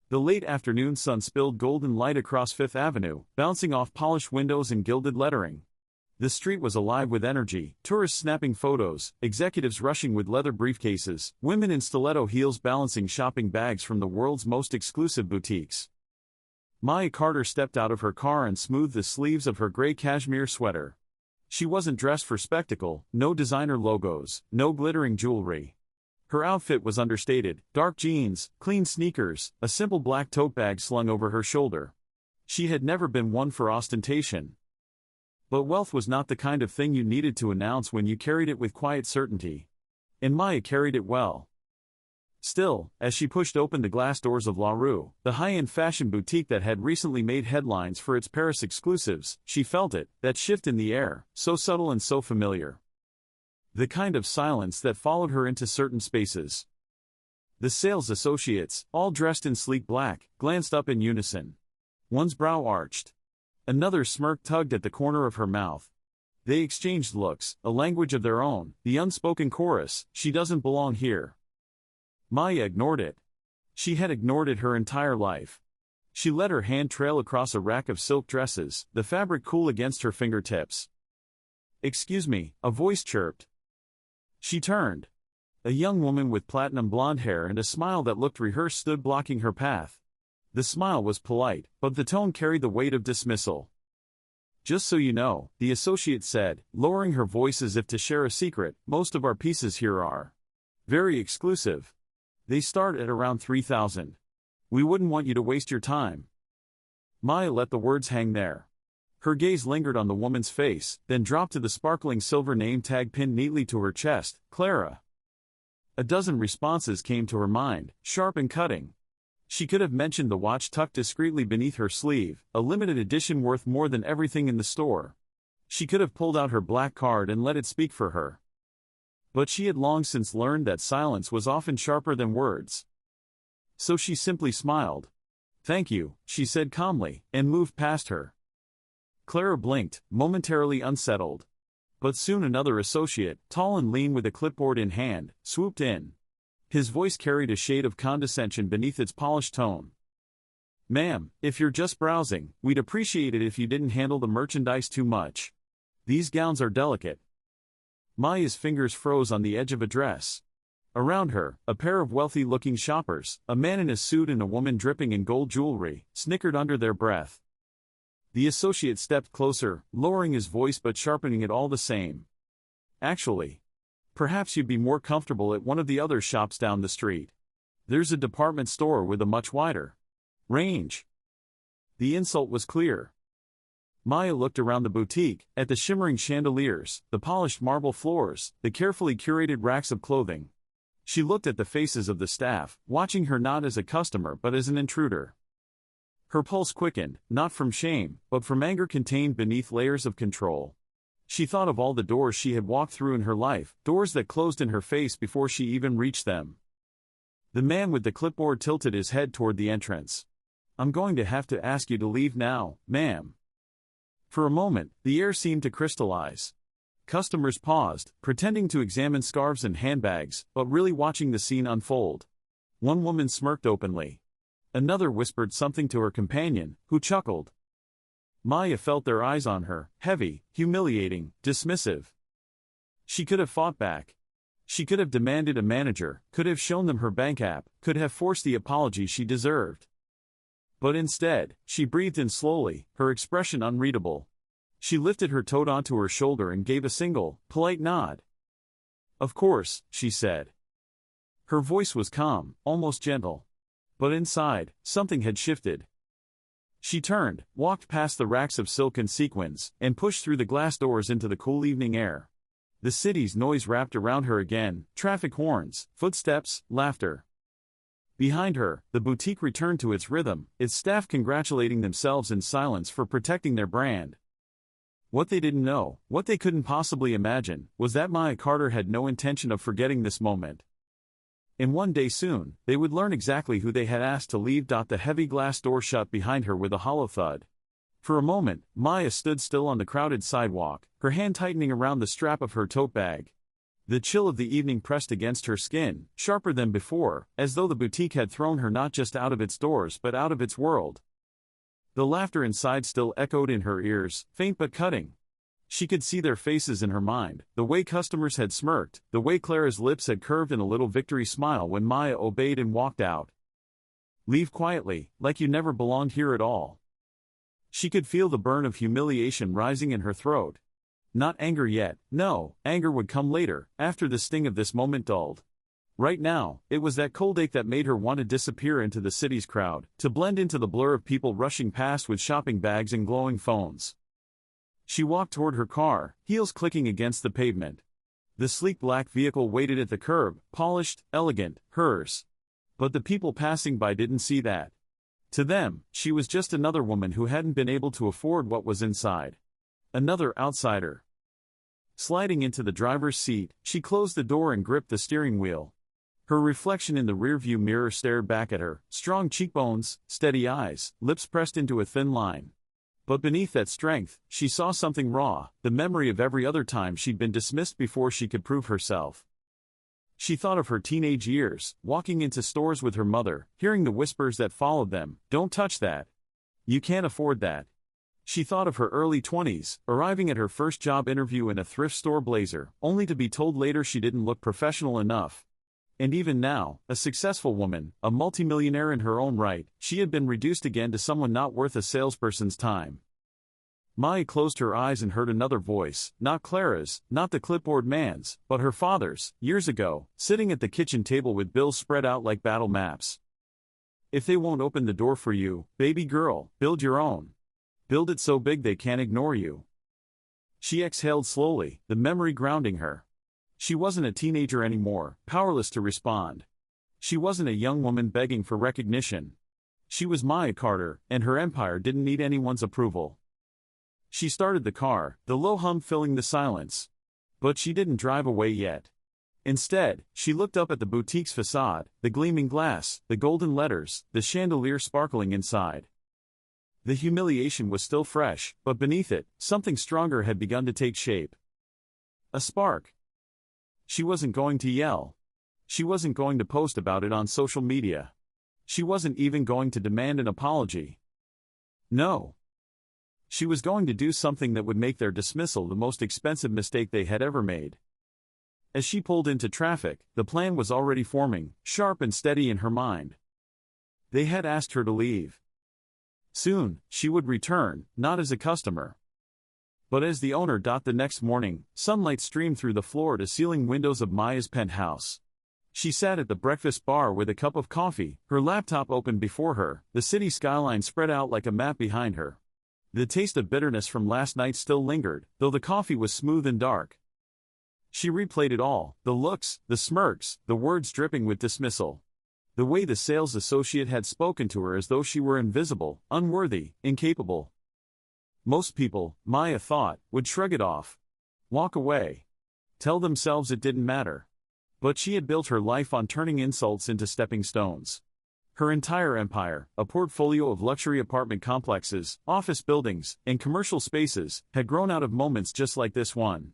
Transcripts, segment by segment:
The late afternoon sun spilled golden light across Fifth Avenue, bouncing off polished windows and gilded lettering. The street was alive with energy, tourists snapping photos, executives rushing with leather briefcases, women in stiletto heels balancing shopping bags from the world's most exclusive boutiques. Maya Carter stepped out of her car and smoothed the sleeves of her gray cashmere sweater. She wasn't dressed for spectacle, no designer logos, no glittering jewelry. Her outfit was understated: dark jeans, clean sneakers, a simple black tote bag slung over her shoulder. She had never been one for ostentation. But wealth was not the kind of thing you needed to announce when you carried it with quiet certainty. And Maya carried it well. Still, as she pushed open the glass doors of La Rue, the high-end fashion boutique that had recently made headlines for its Paris exclusives, she felt it, that shift in the air, so subtle and so familiar. The kind of silence that followed her into certain spaces. The sales associates, all dressed in sleek black, glanced up in unison. One's brow arched. Another's smirk tugged at the corner of her mouth. They exchanged looks, a language of their own, the unspoken chorus: "She doesn't belong here." Maya ignored it. She had ignored it her entire life. She let her hand trail across a rack of silk dresses, the fabric cool against her fingertips. "Excuse me," a voice chirped. She turned. A young woman with platinum blonde hair and a smile that looked rehearsed stood blocking her path. The smile was polite, but the tone carried the weight of dismissal. "Just so you know," the associate said, lowering her voice as if to share a secret, "most of our pieces here are very exclusive. They start at around 3,000. We wouldn't want you to waste your time." Maya let the words hang there. Her gaze lingered on the woman's face, then dropped to the sparkling silver name tag pinned neatly to her chest: Clara. A dozen responses came to her mind, sharp and cutting. She could have mentioned the watch tucked discreetly beneath her sleeve, a limited edition worth more than everything in the store. She could have pulled out her black card and let it speak for her. But she had long since learned that silence was often sharper than words. So she simply smiled. "Thank you," she said calmly, and moved past her. Clara blinked, momentarily unsettled. But soon another associate, tall and lean with a clipboard in hand, swooped in. His voice carried a shade of condescension beneath its polished tone. "Ma'am, if you're just browsing, we'd appreciate it if you didn't handle the merchandise too much. These gowns are delicate." Maya's fingers froze on the edge of a dress. Around her, a pair of wealthy-looking shoppers, a man in a suit and a woman dripping in gold jewelry, snickered under their breath. The associate stepped closer, lowering his voice but sharpening it all the same. "Actually, perhaps you'd be more comfortable at one of the other shops down the street. There's a department store with a much wider range." The insult was clear. Maya looked around the boutique, at the shimmering chandeliers, the polished marble floors, the carefully curated racks of clothing. She looked at the faces of the staff, watching her not as a customer but as an intruder. Her pulse quickened, not from shame, but from anger contained beneath layers of control. She thought of all the doors she had walked through in her life, doors that closed in her face before she even reached them. The man with the clipboard tilted his head toward the entrance. "I'm going to have to ask you to leave now, ma'am." For a moment, the air seemed to crystallize. Customers paused, pretending to examine scarves and handbags, but really watching the scene unfold. One woman smirked openly. Another whispered something to her companion, who chuckled. Maya felt their eyes on her, heavy, humiliating, dismissive. She could have fought back. She could have demanded a manager, could have shown them her bank app, could have forced the apology she deserved. But instead, she breathed in slowly, her expression unreadable. She lifted her tote onto her shoulder and gave a single, polite nod. "Of course," she said. Her voice was calm, almost gentle. But inside, something had shifted. She turned, walked past the racks of silk and sequins, and pushed through the glass doors into the cool evening air. The city's noise wrapped around her again, traffic horns, footsteps, laughter. Behind her, the boutique returned to its rhythm, its staff congratulating themselves in silence for protecting their brand. What they didn't know, what they couldn't possibly imagine, was that Maya Carter had no intention of forgetting this moment. And one day soon, they would learn exactly who they had asked to leave. The heavy glass door shut behind her with a hollow thud. For a moment, Maya stood still on the crowded sidewalk, her hand tightening around the strap of her tote bag. The chill of the evening pressed against her skin, sharper than before, as though the boutique had thrown her not just out of its doors but out of its world. The laughter inside still echoed in her ears, faint but cutting. She could see their faces in her mind, the way customers had smirked, the way Clara's lips had curved in a little victory smile when Maya obeyed and walked out. Leave quietly, like you never belonged here at all. She could feel the burn of humiliation rising in her throat. Not anger yet, no, anger would come later, after the sting of this moment dulled. Right now, it was that cold ache that made her want to disappear into the city's crowd, to blend into the blur of people rushing past with shopping bags and glowing phones. She walked toward her car, heels clicking against the pavement. The sleek black vehicle waited at the curb, polished, elegant, hers. But the people passing by didn't see that. To them, she was just another woman who hadn't been able to afford what was inside. Another outsider. Sliding into the driver's seat, she closed the door and gripped the steering wheel. Her reflection in the rearview mirror stared back at her, strong cheekbones, steady eyes, lips pressed into a thin line. But beneath that strength, she saw something raw, the memory of every other time she'd been dismissed before she could prove herself. She thought of her teenage years, walking into stores with her mother, hearing the whispers that followed them, "Don't touch that. You can't afford that." She thought of her early 20s, arriving at her first job interview in a thrift store blazer, only to be told later she didn't look professional enough. And even now, a successful woman, a multimillionaire in her own right, she had been reduced again to someone not worth a salesperson's time. Maya closed her eyes and heard another voice, not Clara's, not the clipboard man's, but her father's, years ago, sitting at the kitchen table with bills spread out like battle maps. "If they won't open the door for you, baby girl, build your own. Build it so big they can't ignore you." She exhaled slowly, the memory grounding her. She wasn't a teenager anymore, powerless to respond. She wasn't a young woman begging for recognition. She was Maya Carter, and her empire didn't need anyone's approval. She started the car, the low hum filling the silence. But she didn't drive away yet. Instead, she looked up at the boutique's facade, the gleaming glass, the golden letters, the chandelier sparkling inside. The humiliation was still fresh, but beneath it, something stronger had begun to take shape. A spark. She wasn't going to yell. She wasn't going to post about it on social media. She wasn't even going to demand an apology. No. She was going to do something that would make their dismissal the most expensive mistake they had ever made. As she pulled into traffic, the plan was already forming, sharp and steady in her mind. They had asked her to leave. Soon, she would return, not as a customer, but as the owner. The next morning, sunlight streamed through the floor-to-ceiling windows of Maya's penthouse. She sat at the breakfast bar with a cup of coffee, her laptop open before her, the city skyline spread out like a map behind her. The taste of bitterness from last night still lingered, though the coffee was smooth and dark. She replayed it all, the looks, the smirks, the words dripping with dismissal. The way the sales associate had spoken to her as though she were invisible, unworthy, incapable. Most people, Maya thought, would shrug it off. Walk away. Tell themselves it didn't matter. But she had built her life on turning insults into stepping stones. Her entire empire, a portfolio of luxury apartment complexes, office buildings, and commercial spaces, had grown out of moments just like this one.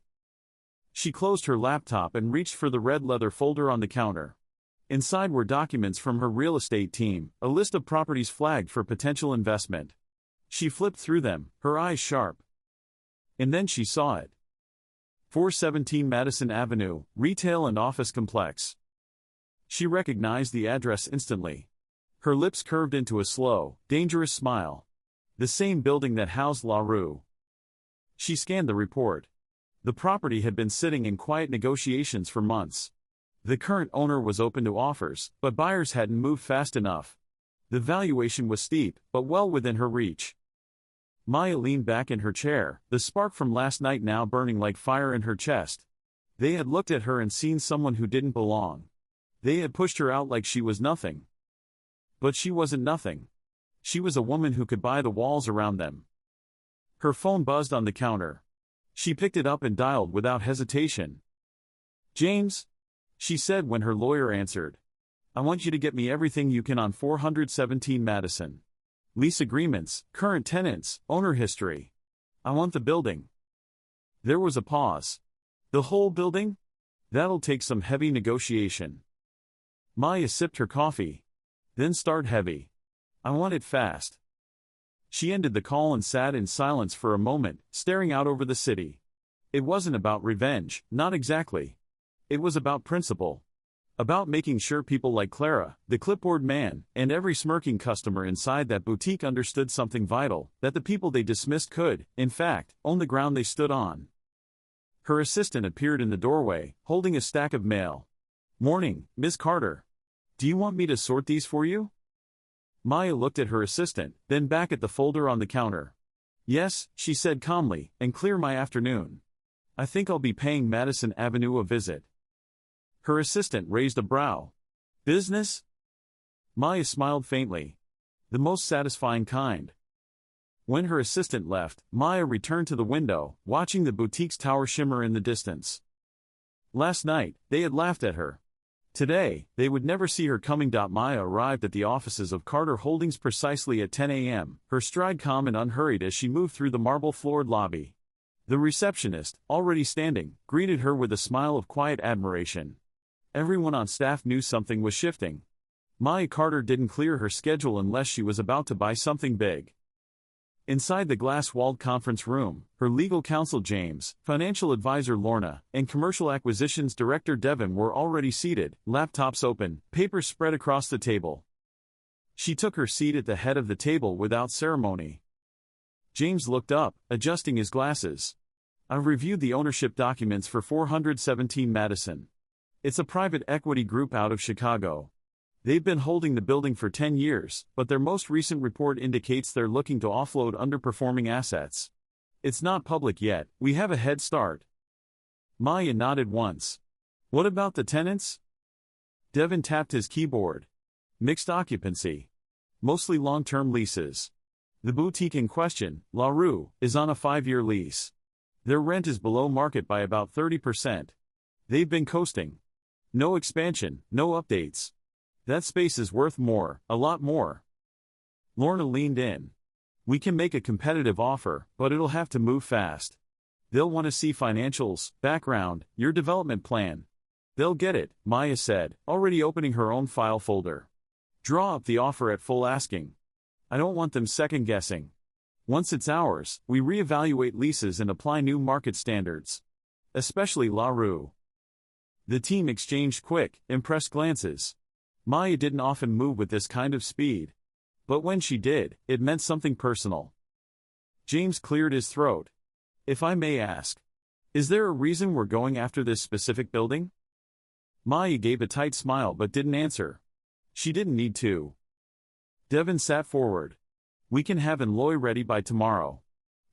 She closed her laptop and reached for the red leather folder on the counter. Inside were documents from her real estate team, a list of properties flagged for potential investment. She flipped through them, her eyes sharp. And then she saw it. 417 Madison Avenue, Retail and Office Complex. She recognized the address instantly. Her lips curved into a slow, dangerous smile. The same building that housed La Rue. She scanned the report. The property had been sitting in quiet negotiations for months. The current owner was open to offers, but buyers hadn't moved fast enough. The valuation was steep, but well within her reach. Maya leaned back in her chair, the spark from last night now burning like fire in her chest. They had looked at her and seen someone who didn't belong. They had pushed her out like she was nothing. But she wasn't nothing. She was a woman who could buy the walls around them. Her phone buzzed on the counter. She picked it up and dialed without hesitation. "James?" she said when her lawyer answered. "I want you to get me everything you can on 417 Madison. Lease agreements, current tenants, owner history. I want the building." There was a pause. "The whole building?" That'll take some heavy negotiation. Maya sipped her coffee. Then start heavy. I want it fast. She ended the call and sat in silence for a moment, staring out over the city. It wasn't about revenge, not exactly. It was about principle. About making sure people like Clara, the clipboard man, and every smirking customer inside that boutique understood something vital, that the people they dismissed could, in fact, own the ground they stood on. Her assistant appeared in the doorway, holding a stack of mail. "Morning, Ms. Carter. Do you want me to sort these for you?" Maya looked at her assistant, then back at the folder on the counter. "Yes," she said calmly, "and clear my afternoon. I think I'll be paying Madison Avenue a visit." Her assistant raised a brow. "Business?" Maya smiled faintly. "The most satisfying kind." When her assistant left, Maya returned to the window, watching the boutique's tower shimmer in the distance. Last night, they had laughed at her. Today, they would never see her coming. Maya arrived at the offices of Carter Holdings precisely at 10 a.m., her stride calm and unhurried as she moved through the marble-floored lobby. The receptionist, already standing, greeted her with a smile of quiet admiration. Everyone on staff knew something was shifting. Maya Carter didn't clear her schedule unless she was about to buy something big. Inside the glass-walled conference room, her legal counsel James, financial advisor Lorna, and commercial acquisitions director Devin were already seated, laptops open, papers spread across the table. She took her seat at the head of the table without ceremony. James looked up, adjusting his glasses. "I've reviewed the ownership documents for 417 Madison. It's a private equity group out of Chicago. They've been holding the building for 10 years, but their most recent report indicates they're looking to offload underperforming assets. It's not public yet, we have a head start." Maya nodded once. "What about the tenants?" Devin tapped his keyboard. "Mixed occupancy. Mostly long-term leases. The boutique in question, La Rue, is on a 5-year lease. Their rent is below market by about 30%. They've been coasting. No expansion, no updates. That space is worth more, a lot more." Lorna leaned in. "We can make a competitive offer, but it'll have to move fast. They'll want to see financials, background, your development plan." "They'll get it," Maya said, already opening her own file folder. "Draw up the offer at full asking. I don't want them second-guessing. Once it's ours, we reevaluate leases and apply new market standards. Especially La Rue." The team exchanged quick, impressed glances. Maya didn't often move with this kind of speed. But when she did, it meant something personal. James cleared his throat. "If I may ask, is there a reason we're going after this specific building?" Maya gave a tight smile but didn't answer. She didn't need to. Devin sat forward. "We can have Enloy ready by tomorrow.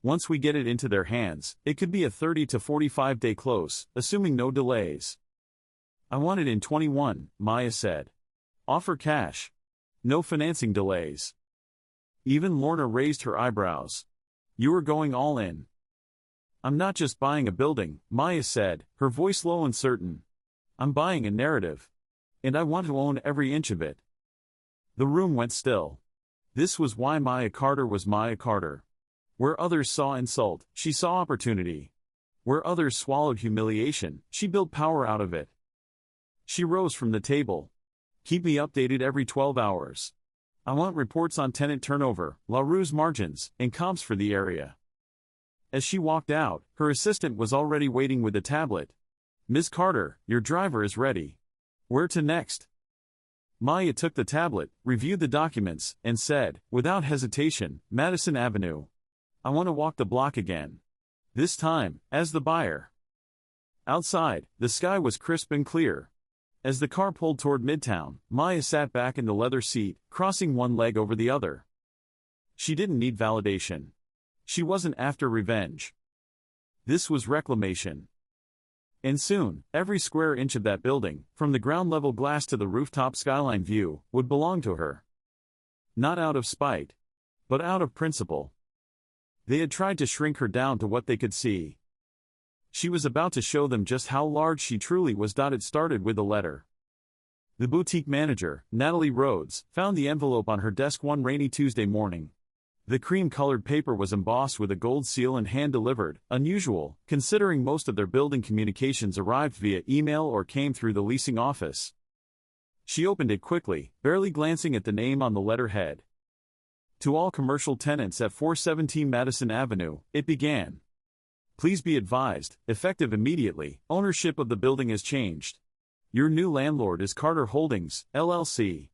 Once we get it into their hands, it could be a 30 to 45-day close, assuming no delays." "I want it in 21, Maya said. "Offer cash. No financing delays." Even Lorna raised her eyebrows. "You are going all in." "I'm not just buying a building," Maya said, her voice low and certain. "I'm buying a narrative. And I want to own every inch of it." The room went still. This was why Maya Carter was Maya Carter. Where others saw insult, she saw opportunity. Where others swallowed humiliation, she built power out of it. She rose from the table. "Keep me updated every 12 hours. I want reports on tenant turnover, La Rue's margins, and comps for the area." As she walked out, her assistant was already waiting with a tablet. "Ms. Carter, your driver is ready. Where to next?" Maya took the tablet, reviewed the documents, and said, without hesitation, "Madison Avenue. I want to walk the block again. This time, as the buyer." Outside, the sky was crisp and clear. As the car pulled toward Midtown, Maya sat back in the leather seat, crossing one leg over the other. She didn't need validation. She wasn't after revenge. This was reclamation. And soon, every square inch of that building, from the ground-level glass to the rooftop skyline view, would belong to her. Not out of spite, but out of principle. They had tried to shrink her down to what they could see. She was about to show them just how large she truly was. It started with a letter. The boutique manager, Natalie Rhodes, found the envelope on her desk one rainy Tuesday morning. The cream-colored paper was embossed with a gold seal and hand-delivered, unusual, considering most of their building communications arrived via email or came through the leasing office. She opened it quickly, barely glancing at the name on the letterhead. To all commercial tenants at 417 Madison Avenue, it began. Please be advised, effective immediately, ownership of the building has changed. Your new landlord is Carter Holdings, LLC.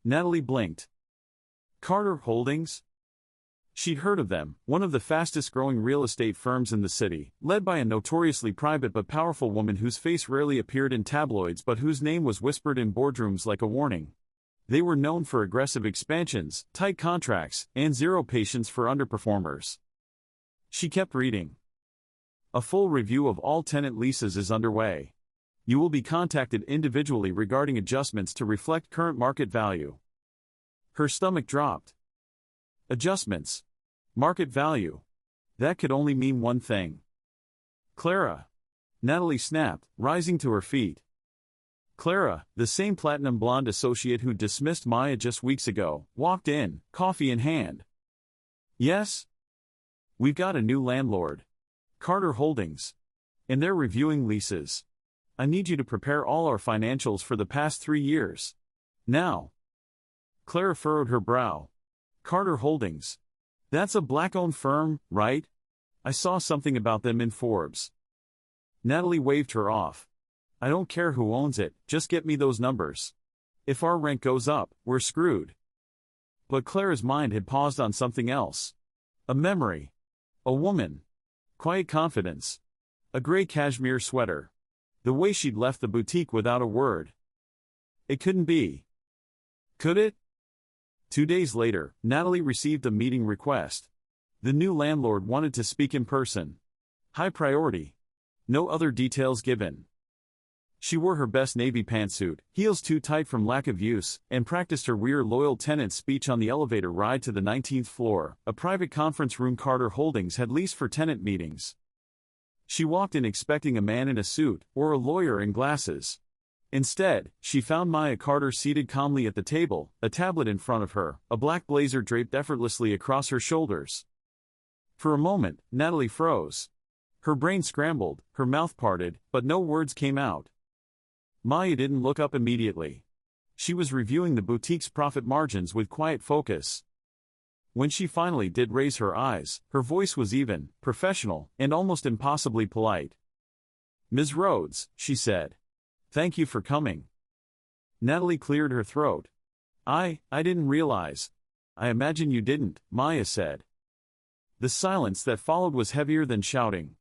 Natalie blinked. Carter Holdings? She'd heard of them, one of the fastest-growing real estate firms in the city, led by a notoriously private but powerful woman whose face rarely appeared in tabloids but whose name was whispered in boardrooms like a warning. They were known for aggressive expansions, tight contracts, and zero patience for underperformers. She kept reading. A full review of all tenant leases is underway. You will be contacted individually regarding adjustments to reflect current market value. Her stomach dropped. Adjustments. Market value. That could only mean one thing. Clara. Natalie snapped, rising to her feet. Clara, the same platinum blonde associate who dismissed Maya just weeks ago, walked in, coffee in hand. Yes? We've got a new landlord. Carter Holdings. And they're reviewing leases. I need you to prepare all our financials for the past 3 years. Now. Clara furrowed her brow. Carter Holdings. That's a black-owned firm, right? I saw something about them in Forbes. Natalie waved her off. I don't care who owns it, just get me those numbers. If our rent goes up, we're screwed. But Clara's mind had paused on something else. A memory. A woman. Quiet confidence. A gray cashmere sweater. The way she'd left the boutique without a word. It couldn't be. Could it? 2 days later, Natalie received a meeting request. The new landlord wanted to speak in person. High priority. No other details given. She wore her best navy pantsuit, heels too tight from lack of use, and practiced her weird loyal tenant speech on the elevator ride to the 19th floor, a private conference room Carter Holdings had leased for tenant meetings. She walked in expecting a man in a suit, or a lawyer in glasses. Instead, she found Maya Carter seated calmly at the table, a tablet in front of her, a black blazer draped effortlessly across her shoulders. For a moment, Natalie froze. Her brain scrambled, her mouth parted, but no words came out. Maya didn't look up immediately. She was reviewing the boutique's profit margins with quiet focus. When she finally did raise her eyes, her voice was even, professional, and almost impossibly polite. Ms. Rhodes, she said. Thank you for coming. Natalie cleared her throat. I didn't realize. I imagine you didn't, Maya said. The silence that followed was heavier than shouting.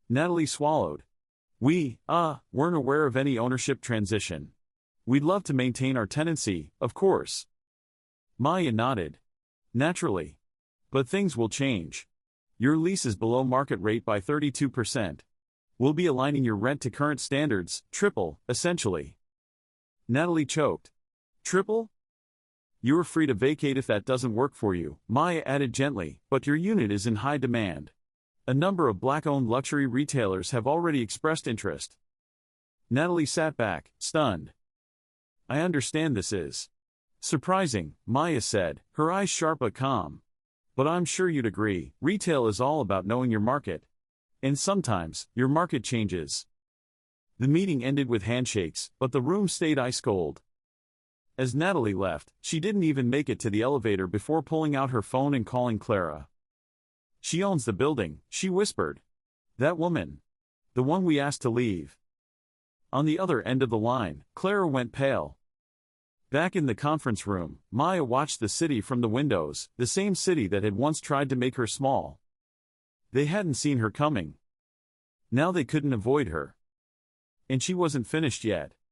Natalie swallowed. We weren't aware of any ownership transition. We'd love to maintain our tenancy, of course. Maya nodded. Naturally. But things will change. Your lease is below market rate by 32%. We'll be aligning your rent to current standards, triple, essentially. Natalie choked. Triple? You're free to vacate if that doesn't work for you, Maya added gently, but your unit is in high demand. A number of black-owned luxury retailers have already expressed interest. Natalie sat back, stunned. I understand this is surprising, Maya said, her eyes sharp but calm. But I'm sure you'd agree, retail is all about knowing your market. And sometimes, your market changes. The meeting ended with handshakes, but the room stayed ice cold. As Natalie left, she didn't even make it to the elevator before pulling out her phone and calling Clara. She owns the building, she whispered. That woman. The one we asked to leave. On the other end of the line, Clara went pale. Back in the conference room, Maya watched the city from the windows, the same city that had once tried to make her small. They hadn't seen her coming. Now they couldn't avoid her. And she wasn't finished yet.